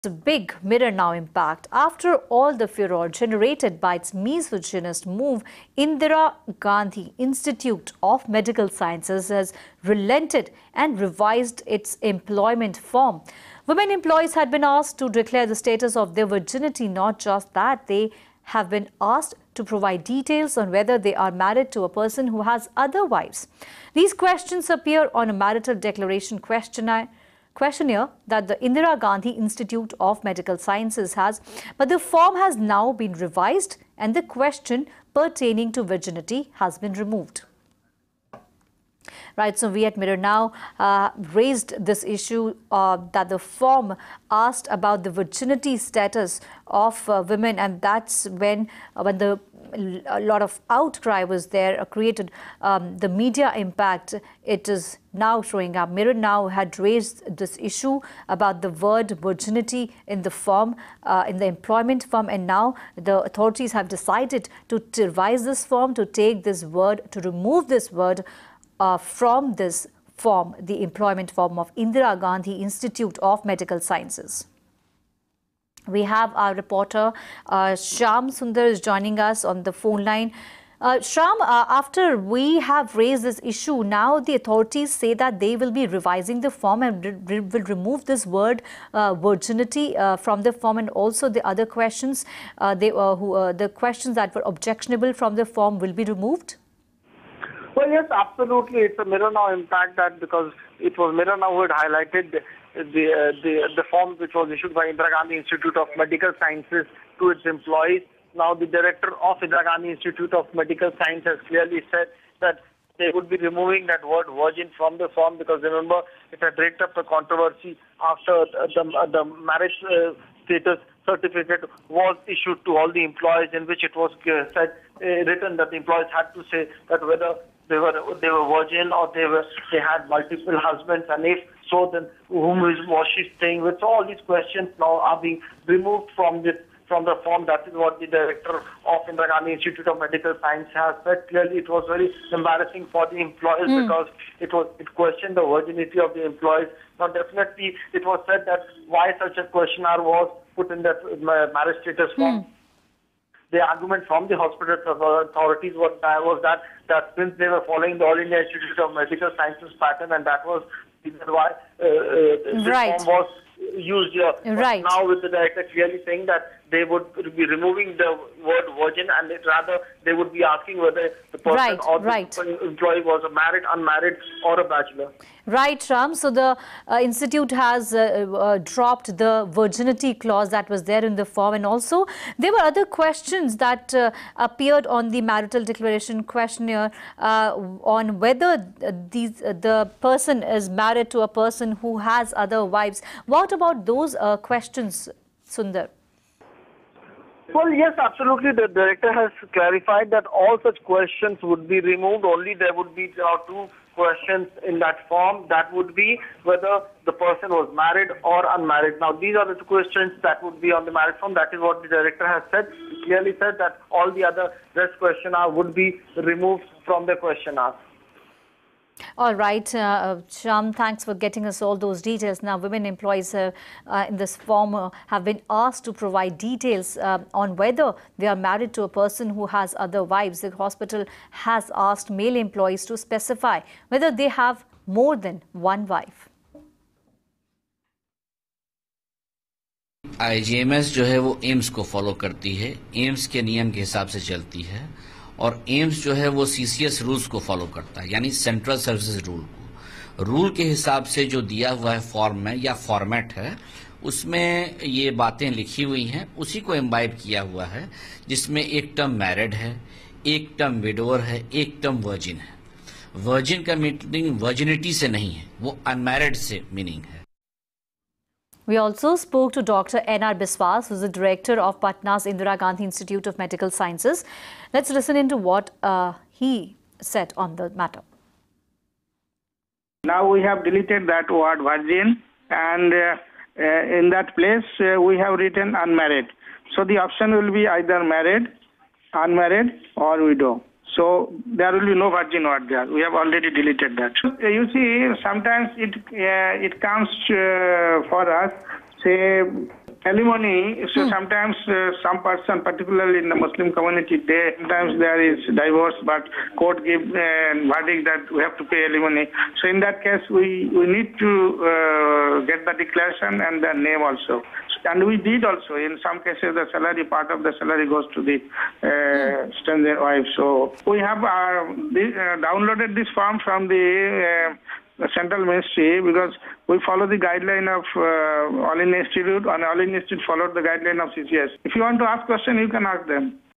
A big Mirror Now impact. After all the furor generated by its misogynist move, Indira Gandhi Institute of Medical Sciences has relented and revised its employment form. Women employees had been asked to declare the status of their virginity. Not just that, they have been asked to provide details on whether they are married to a person who has other wives. These questions appear on a marital declaration questionnaire that the Indira Gandhi Institute of Medical Sciences has, but the form has now been revised and the question pertaining to virginity has been removed. Right, so we at Mirror Now raised this issue that the form asked about the virginity status of women, and that's when a lot of outcry was there, created the media impact. It is now showing up. Mirror Now had raised this issue about the word virginity in the form, in the employment form, and now the authorities have decided to revise this form, to take this word, to remove this word from this form, the employment form of Indira Gandhi Institute of Medical Sciences. We have our reporter Sham Sundar is joining us on the phone line. Sham, after we have raised this issue, now the authorities say that they will be revising the form and will remove this word virginity from the form, and also the other questions, the questions that were objectionable from the form will be removed. Well, yes, absolutely. It's a Mirror Now impact, that because it was Mirror Now who had highlighted the form which was issued by Indira Gandhi Institute of Medical Sciences to its employees. Now, the director of Indira Gandhi Institute of Medical Sciences has clearly said that they would be removing that word virgin from the form, because remember, it had raked up the controversy after the marriage status certificate was issued to all the employees, in which it was said, written that the employees had to say that whether they were virgin or they had multiple husbands, and if so, then whom was she staying with? So all these questions now are being removed from the form. That is what the director of Indira Gandhi Institute of Medical Science has said. Clearly, it was very embarrassing for the employees because it questioned the virginity of the employees. Now, definitely, it was said that why such a questionnaire was put in that marriage status form. The argument from the hospital authorities was that since they were following the All India Institute of Medical Sciences pattern, and that was why this form was used here. But now with the director clearly saying that they would be removing the word virgin, and rather they would be asking whether the person or the employee was a married, unmarried, or a bachelor. Right, Ram. So the institute has dropped the virginity clause that was there in the form, and also there were other questions that appeared on the marital declaration questionnaire on whether the person is married to a person who has other wives. What about those questions, Sundar? Well, yes, absolutely. The director has clarified that all such questions would be removed. Only there would be two questions in that form. That would be whether the person was married or unmarried. Now, these are the two questions that would be on the marriage form. That is what the director has said. He clearly said that all the other rest questionnaire would be removed from the questionnaire. All right, Sham, thanks for getting us all those details. Now, women employees in this form have been asked to provide details on whether they are married to a person who has other wives. The hospital has asked male employees to specify whether they have more than one wife. IGIMS जो है वो AIIMS को follow करती है, AIIMS के नियम के हिसाब से चलती है, और एम्स जो है वो सीसीएस रूल्स को फॉलो करता है, यानी सेंट्रल सर्विसेज रूल को। रूल के हिसाब से जो दिया हुआ है फॉर्म में या फॉर्मेट है, उसमें ये बातें लिखी हुई हैं, उसी को इम्बाइब किया हुआ है, जिसमें एक टर्म मैरिड है, एक टर्म विडोवर है, एक टर्म वर्जिन है। वर्जिन का मीनिंग वर्जिनिटी से नहीं है, वो अनमैरिड से मीनिंग है। We also spoke to Dr. N.R. Biswas, who is the director of Patna's Indira Gandhi Institute of Medical Sciences. Let's listen into what he said on the matter. Now we have deleted that word virgin, and in that place we have written unmarried. So the option will be either married, unmarried, or widow. So there will be no virgin word there. We have already deleted that. You see, sometimes it comes for us, say alimony, so sometimes some person, particularly in the Muslim community, sometimes there is divorce, but court give verdict that we have to pay alimony. So in that case, we need to get the declaration and the name also. And we did also. In some cases, the salary, part of the salary goes to the stranger wife. So we have downloaded this form from the Central Ministry, because we follow the guideline of All India Institute, and All India Institute followed the guideline of CCS. If you want to ask question, you can ask them.